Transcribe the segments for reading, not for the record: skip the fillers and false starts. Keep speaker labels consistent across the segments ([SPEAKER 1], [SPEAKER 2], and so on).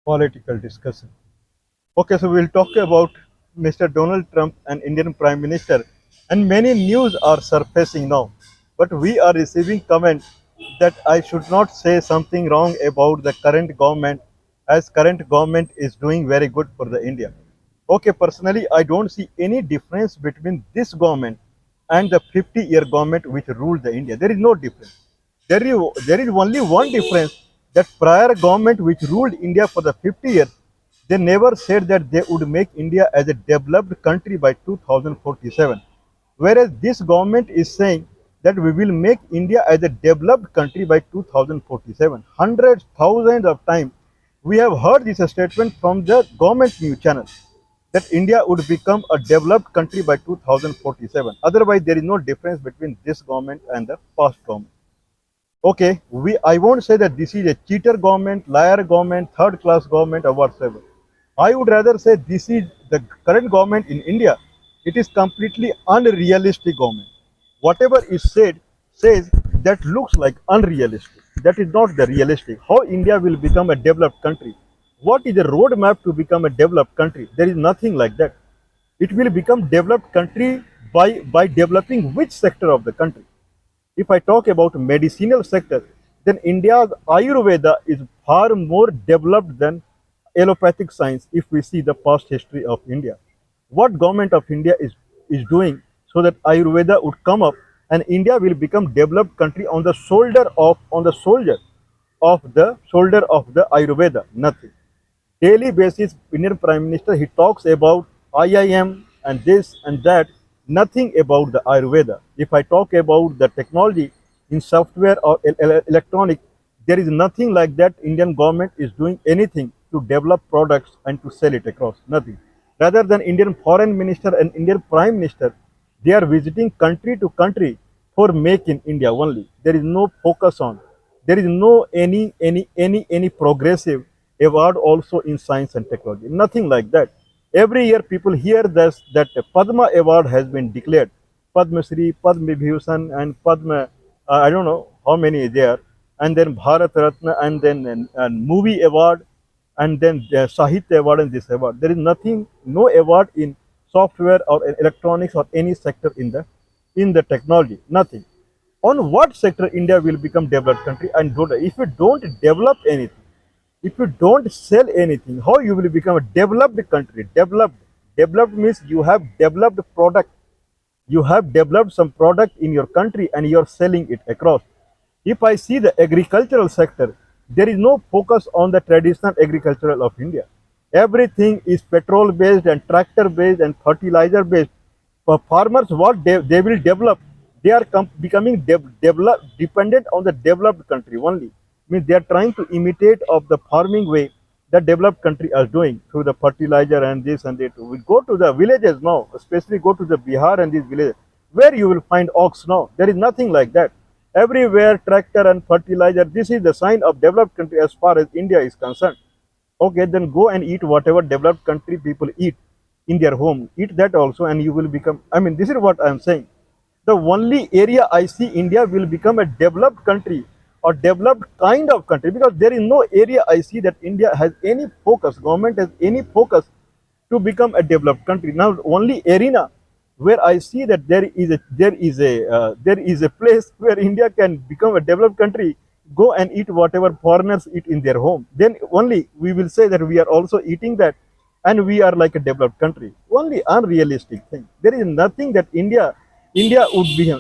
[SPEAKER 1] political discussion. Okay, so we'll talk about Mr. Donald Trump and Indian Prime Minister, and many news are surfacing now. But we are receiving comments that I should not say something wrong about the current government, as current government is doing very good for the India. Okay, personally, I don't see any difference between this government and the 50-year government which ruled the India. There is no difference. There is only one difference that prior government which ruled India for the 50 years, they never said that they would make India as a developed country by 2047. Whereas this government is saying that we will make India as a developed country by 2047. Hundreds, thousands of times we have heard this statement from the government news channel that India would become a developed country by 2047. Otherwise, there is no difference between this government and the past government. Okay, I won't say that this is a cheater government, liar government, third class government, or whatsoever. I would rather say this is the current government in India. It is completely unrealistic government. Whatever is says that looks like unrealistic. That is not the realistic. How India will become a developed country? What is the roadmap to become a developed country? There is nothing like that. It will become developed country by developing which sector of the country? If I talk about medicinal sector, then India's Ayurveda is far more developed than allopathic science if we see the past history of India. What government of India is doing so that Ayurveda would come up and India will become developed country on the shoulder of the Ayurveda? Nothing. Daily basis, Indian Prime Minister, he talks about IIM and this and that, nothing about the Ayurveda. If I talk about the technology in software or electronic, there is nothing like that. Indian government is doing anything to develop products and to sell it across. Nothing. Rather than Indian Foreign Minister and Indian Prime Minister, they are visiting country to country for make in India only. There is no focus on. There is no any progressive award also in science and technology. Nothing like that. Every year people hear this that Padma award has been declared. Padma Shri, Padma Vibhushan and Padma, I don't know how many there. And then Bharat Ratna and then movie award and then Sahitya award and this award. There is nothing, no award in software or in electronics or any sector in the technology. Nothing. On what sector India will become developed country? And if you don't develop anything, if you don't sell anything, how you will become a developed country? Developed means you have developed product. You have developed some product in your country and you are selling it across. If I see the agricultural sector, there is no focus on the traditional agricultural of India. Everything is petrol based and tractor based and fertilizer based. For farmers, what they will develop, they are becoming dependent on the developed country only. Means they are trying to imitate of the farming way that developed country are doing through the fertilizer and this and that. We go to the villages now, especially go to the Bihar and these villages, where you will find ox now. There is nothing like that. Everywhere tractor and fertilizer. This is the sign of developed country as far as India is concerned. Okay, then go and eat whatever developed country people eat in their home. Eat that also and you will become, I mean, this is what I am saying. The only area I see India will become a developed country or developed kind of country, because there is no area I see that India has any focus, government has any focus to become a developed country. Now, only arena where I see that there is a place where India can become a developed country, go and eat whatever foreigners eat in their home. Then only we will say that we are also eating that, and we are like a developed country. Only unrealistic thing. There is nothing that India would be.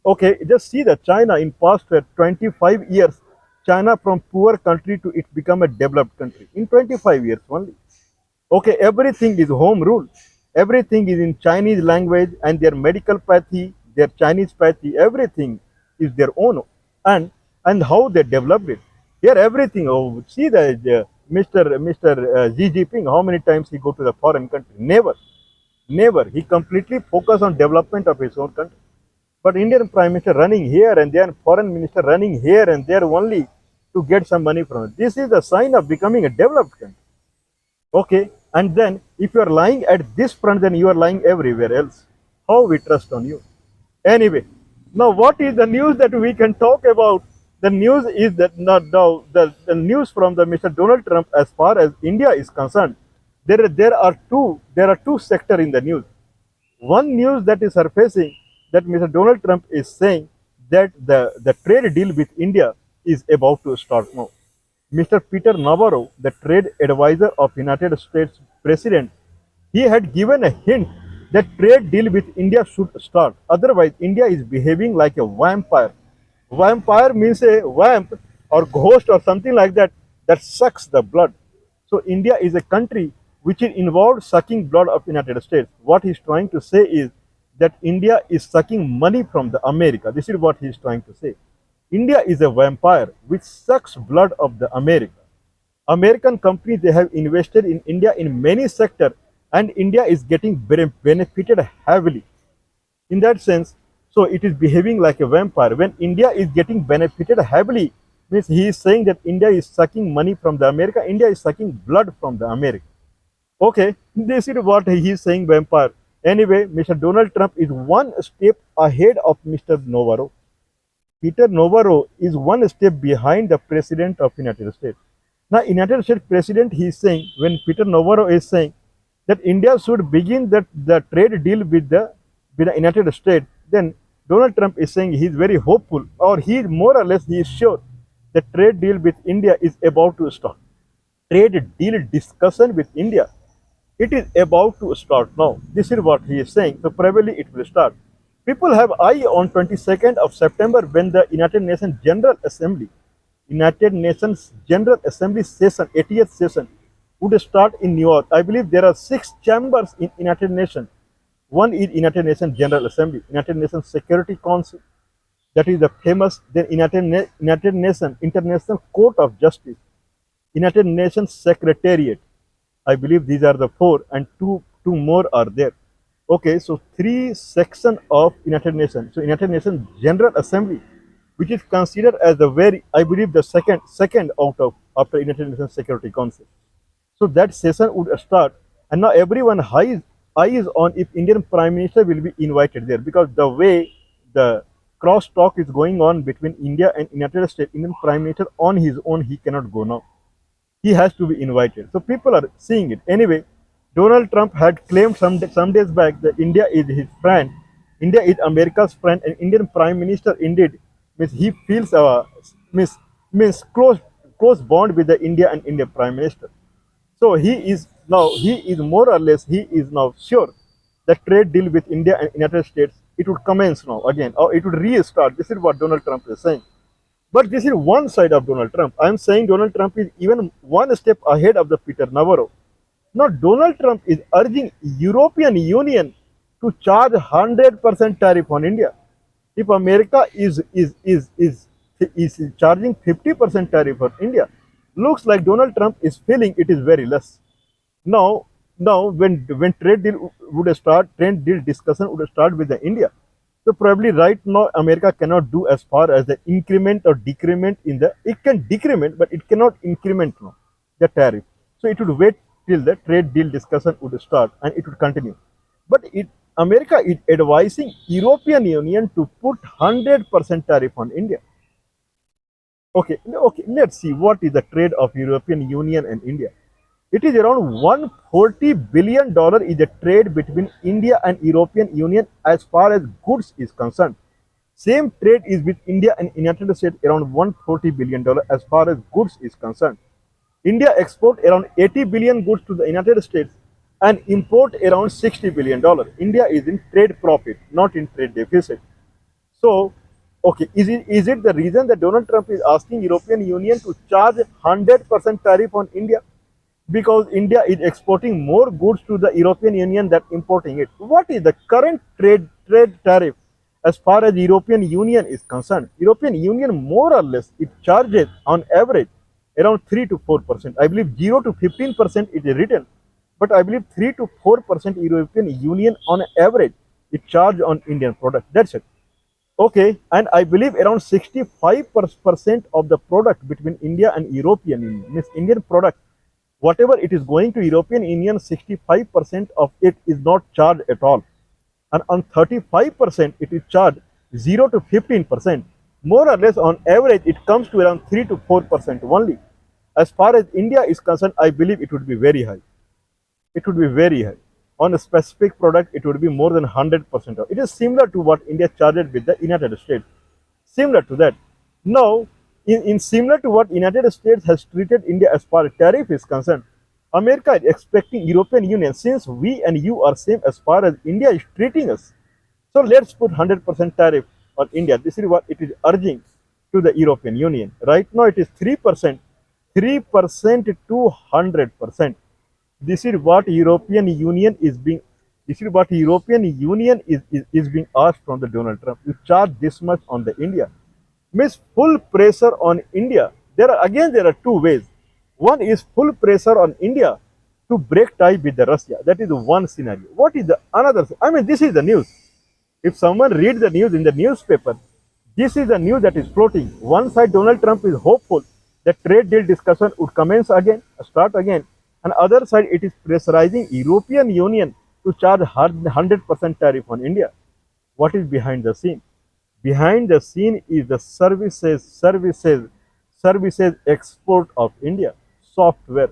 [SPEAKER 1] Okay, just see that China in past 25 years, China from poor country to it become a developed country in 25 years only. Okay, everything is home rule. Everything is in Chinese language and their medical pathy, their Chinese pathy, everything is their own. And how they developed it. Here everything, oh, see the Mr. Xi Jinping, how many times he go to the foreign country? Never. Never. He completely focus on development of his own country. But Indian Prime Minister running here and there, Foreign Minister running here and there only to get some money from it. This is a sign of becoming a developed country. Okay, and then if you are lying at this front, then you are lying everywhere else. How we trust on you? Anyway, now what is the news that we can talk about? The news is that not now the news from the Mr. Donald Trump as far as India is concerned, there are two sector in the news. One news that is surfacing that Mr. Donald Trump is saying that the trade deal with India is about to start now. Mr. Peter Navarro, the trade advisor of United States President, he had given a hint that trade deal with India should start. Otherwise, India is behaving like a vampire. Vampire means a vamp or ghost or something like that that sucks the blood. So India is a country which is involved sucking blood of United States. What he's trying to say is that India is sucking money from the America. This is what he's trying to say. India is a vampire which sucks blood of the America. American companies they have invested in India in many sectors, and India is getting benefited heavily. In that sense, so it is behaving like a vampire. When India is getting benefited heavily, means he is saying that India is sucking money from the America. India is sucking blood from the America. Okay, this is what he is saying, vampire. Anyway, Mr. Donald Trump is one step ahead of Mr. Navarro. Peter Navarro is one step behind the President of United States. Now, United States President, he is saying, when Peter Navarro is saying that India should begin the trade deal with the United States, then Donald Trump is saying he is very hopeful, or he more or less he is sure the trade deal with India is about to start. Trade deal discussion with India, it is about to start now. This is what he is saying. So probably it will start. People have eye on 22nd of September when the United Nations General Assembly session, 80th session, would start in New York. I believe there are 6 chambers in United Nations. One is United Nations General Assembly, United Nations Security Council, that is the famous, then United Nations International Court of Justice, United Nations Secretariat. I believe these are the four, and two more are there. Okay, so three sections of United Nations. So United Nations General Assembly, which is considered as the very, I believe, the second out of after United Nations Security Council. So that session would start, and now everyone eyes on if Indian Prime Minister will be invited there, because the way the cross talk is going on between India and United States, Indian Prime Minister on his own he cannot go now. He has to be invited. So people are seeing it. Anyway, Donald Trump had claimed some days back that India is his friend, India is America's friend, and Indian Prime Minister indeed means he feels means close bond with the India and Indian Prime Minister. So he is more or less he is now sure that trade deal with India and United States it would commence now again, or it would restart. This is what Donald Trump is saying. But this is one side of Donald Trump. I am saying Donald Trump is even one step ahead of the Peter Navarro. Now Donald Trump is urging European Union to charge 100% tariff on India. If America is charging 50% tariff on India, looks like Donald Trump is feeling it is very less. Now when trade deal would start, trade deal discussion would start with the India. So probably right now America cannot do as far as the increment or decrement in the, it can decrement but it cannot increment now the tariff. So it would wait till the trade deal discussion would start and it would continue. But America is advising European Union to put 100% tariff on India. Okay, let's see what is the trade of European Union and India. It is around $140 billion is the trade between India and European Union as far as goods is concerned. Same trade is with India and United States around $140 billion as far as goods is concerned. India export around 80 billion goods to the United States and import around $60 billion. India is in trade profit, not in trade deficit. So, okay, is it the reason that Donald Trump is asking European Union to charge 100% tariff on India? Because India is exporting more goods to the European Union than importing it. What is the current trade tariff as far as European Union is concerned? European Union more or less it charges on average around 3 to 4%. I believe 0 to 15% is written, but I believe 3 to 4% European Union on average it charge on Indian product. That's it. Okay, and I believe around 65% of the product between India and European Union means Indian product. Whatever it is going to European Union, 65% of it is not charged at all. And on 35% it is charged 0 to 15%. More or less on average, it comes to around 3 to 4% only. As far as India is concerned, I believe it would be very high. It would be very high. On a specific product, it would be more than 100%. It is similar to what India charged with the United States. Similar to that. Now, in similar to what United States has treated India as far as tariff is concerned, America is expecting European Union, since we and you are same as far as India is treating us. So let's put 100% tariff on India. This is what it is urging to the European Union. Right now it is 3%, 3% to 100%. This is what European Union is being. This is what European Union is being asked from the Donald Trump. You charge this much on the India. Means full pressure on India. There are two ways. One is full pressure on India to break tie with the Russia. That is one scenario. What is the another? I mean, this is the news. If someone reads the news in the newspaper, this is the news that is floating. One side, Donald Trump is hopeful that trade deal discussion would commence again, start again. And other side, it is pressurizing European Union to charge 100% tariff on India. What is behind the scene? Behind the scene is the services export of India, software.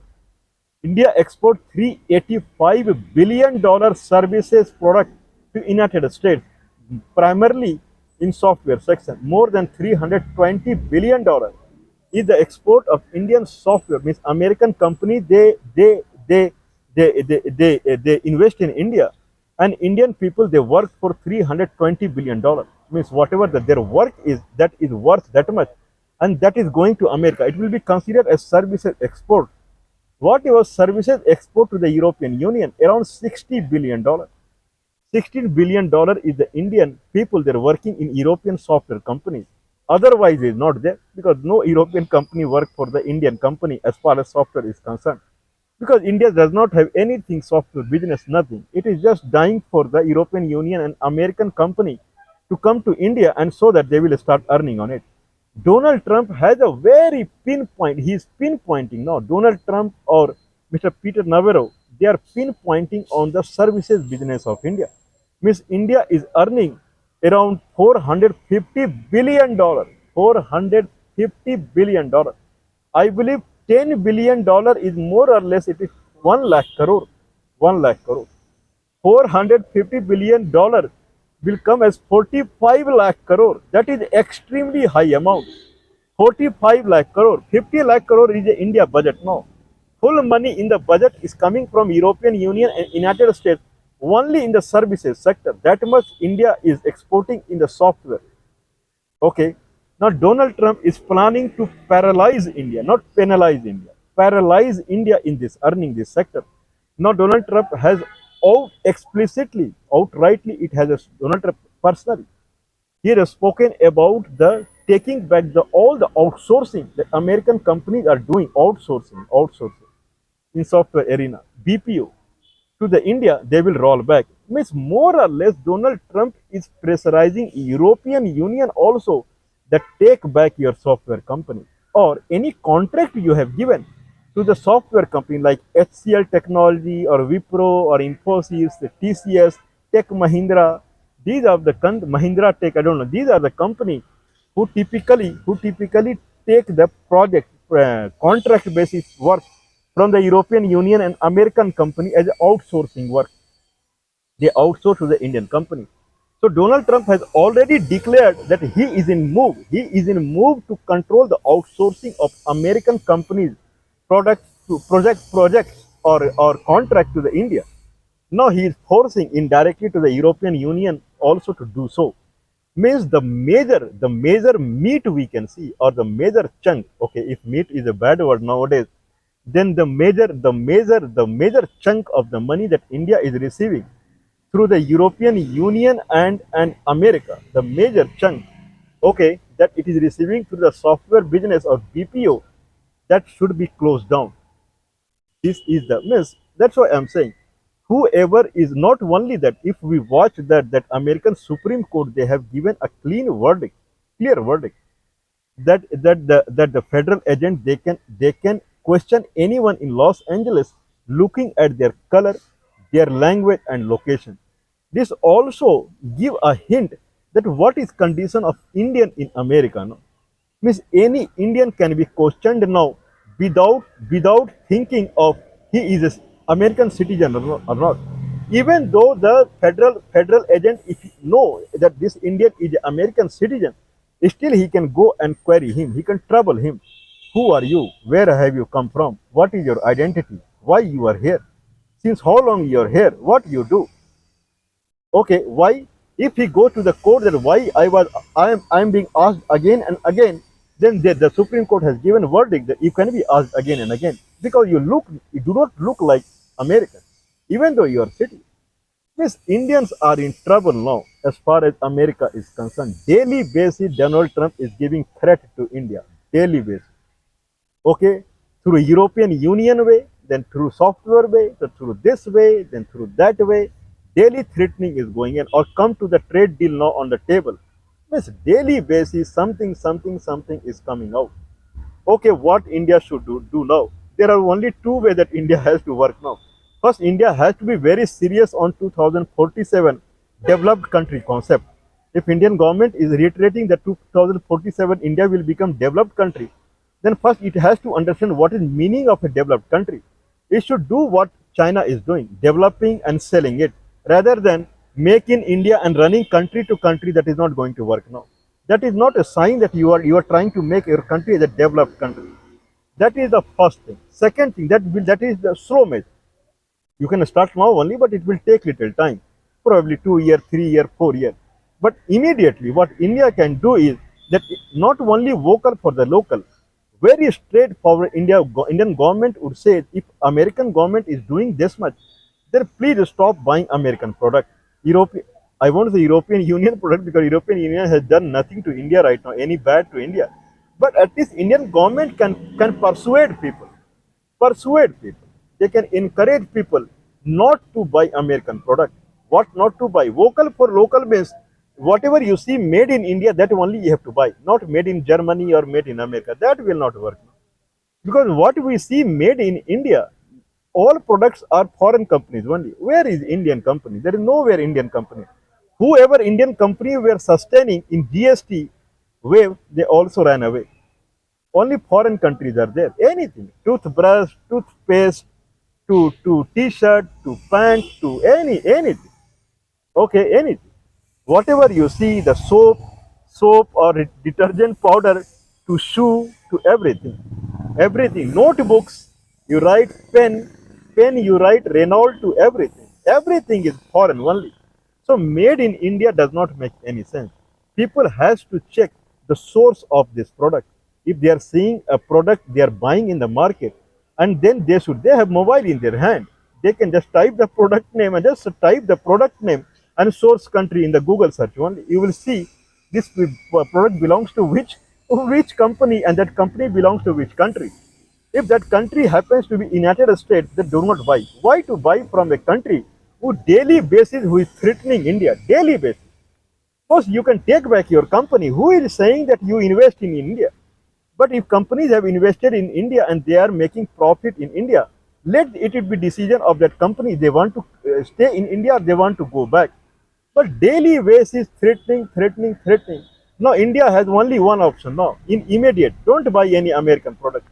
[SPEAKER 1] India export $385 billion services product to United States, primarily in software section. More than $320 billion is the export of Indian software. Means American company, they invest in India, and Indian people, they work for $320 billion. Means whatever their work is, that is worth that much, and that is going to America. It will be considered as services export. What was services export to the European Union? Around $60 billion. $16 billion is the Indian people, they're working in European software companies. Otherwise, is not there, because no European company work for the Indian company as far as software is concerned. Because India does not have anything software business, nothing. It is just dying for the European Union and American company to come to India, and so that they will start earning on it. Donald Trump has a very pinpoint, he is pinpointing now. Donald Trump or Mr. Peter Navarro, they are pinpointing on the services business of India. Means India is earning around $450 billion. $450 billion. I believe $10 billion is more or less, it is 1 lakh crore. 1 lakh crore. $450 billion will come as 45 lakh crore. That is extremely high amount. 45 lakh crore. 50 lakh crore is the India budget now. Full money in the budget is coming from European Union and United States only in the services sector. That much India is exporting in the software. Okay. Now Donald Trump is planning to paralyze India, not penalize India. Paralyze India in this earning this sector. Now Donald Trump has explicitly, outrightly, it has a Donald Trump personally. He has spoken about the taking back all the outsourcing that American companies are doing, outsourcing in software arena, BPO to the India, they will roll back. Means more or less Donald Trump is pressurizing European Union also that take back your software company, or any contract you have given to the software company like HCL Technology or Wipro or Infosys, TCS, Tech Mahindra. These are the Mahindra Tech, I don't know. These are the company who typically take the project contract basis work from the European Union and American company as outsourcing work. They outsource to the Indian company. So Donald Trump has already declared that he is in move. He is in move to control the outsourcing of American companies' products to projects or contract to the India. Now he is forcing indirectly to the European Union also to do so. Means the major meat we can see, or the major chunk. Okay, if meat is a bad word nowadays, then the major chunk of the money that India is receiving through the European Union and America, the major chunk, okay, that it is receiving through the software business or BPO, that should be closed down. This is the miss. That's why I'm saying, whoever is, not only that, if we watch that American Supreme Court, they have given a clear verdict, that the federal agent, they can question anyone in Los Angeles looking at their color, their language and location. This also give a hint that what is condition of Indian in America. No? Means any Indian can be questioned now without thinking of he is a American citizen or not. Even though the federal agent, if he know that this Indian is an American citizen, still he can go and query him. He can trouble him. Who are you? Where have you come from? What is your identity? Why you are here? Since how long you are here? What you do? Okay, why? If he go to the court that why I am being asked again and again, then the Supreme Court has given a verdict that you can be asked again and again because you do not look like American, even though you are city. Means Indians are in trouble now as far as America is concerned. Daily basis, Donald Trump is giving threat to India. Daily basis. Okay, through European Union way, then through software way, then through this way, then through that way. Daily threatening is going in, or come to the trade deal now on the table. Means daily basis, something is coming out. Okay, what India should do now? There are only two ways that India has to work now. First, India has to be very serious on 2047 developed country concept. If Indian government is reiterating that 2047 India will become developed country, then first it has to understand what is meaning of a developed country. It should do what China is doing, developing and selling it, rather than making India and running country to country. That is not going to work now. That is not a sign that you are trying to make your country as a developed country. That is the first thing. Second thing, that is the slow method. You can start now only, but it will take little time, probably 2 years, 3 years, 4 years. But immediately, what India can do is that not only vocal for the local, very straightforward. Indian government would say, if American government is doing this much, then please stop buying American product. European, I won't say European Union product because European Union has done nothing to India right now, any bad to India. But at least Indian government can persuade people. They can encourage people not to buy American product. What not to buy? Vocal for local means whatever you see made in India, that only you have to buy, not made in Germany or made in America. That will not work. Because what we see made in India, all products are foreign companies only. Where is Indian company? There is nowhere Indian company. Whoever Indian company were sustaining in GST wave, they also ran away. Only foreign countries are there. Anything, toothbrush, toothpaste, to t-shirt, to pant, to anything. Okay, anything. Whatever you see, the soap or detergent powder, to shoe, to everything. Everything. Notebooks, you write pen you write Renault, to everything. Everything is foreign only. So made in India does not make any sense. People has to check the source of this product. If they are seeing a product they are buying in the market, and then they have mobile in their hand. They can just type the product name and just type the product name and source country in the Google search only. You will see this product belongs to which company, and that company belongs to which country. If that country happens to be United States, then do not buy. Why to buy from a country who daily basis who is threatening India? Daily basis. First, you can take back your company. Who is saying that you invest in India? But if companies have invested in India and they are making profit in India, let it be decision of that company. They want to stay in India or they want to go back. But daily basis threatening. Now India has only one option now. In immediate, don't buy any American product.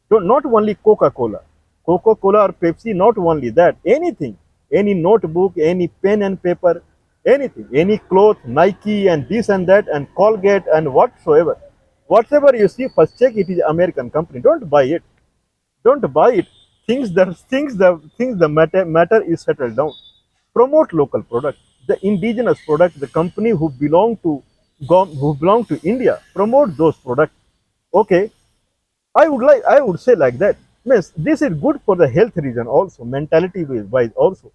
[SPEAKER 1] Don't, not only Coca-Cola. Coca-Cola or Pepsi, not only that. Anything. Any notebook, any pen and paper, anything. Any cloth, Nike and this and that and Colgate and whatsoever. Whatever you see, first check it is American company. Don't buy it. Don't buy it. Things the matter is settled down. Promote local product, the indigenous product, the company who belong to India. Promote those products. Okay, I would say like that. Means this is good for the health reason also, mentality wise also.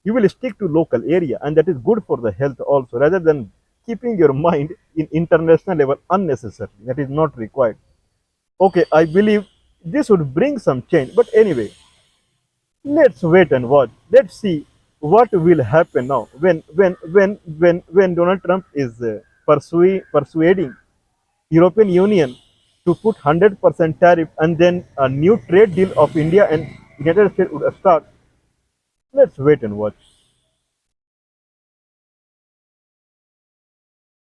[SPEAKER 1] You will stick to local area, and that is good for the health also, rather than keeping your mind in international level unnecessarily. That is not required. Okay, I believe this would bring some change. But anyway, let's wait and watch. Let's see what will happen now when Donald Trump is persuading European Union to put 100% tariff, and then a new trade deal of India and United States would start. Let's wait and watch.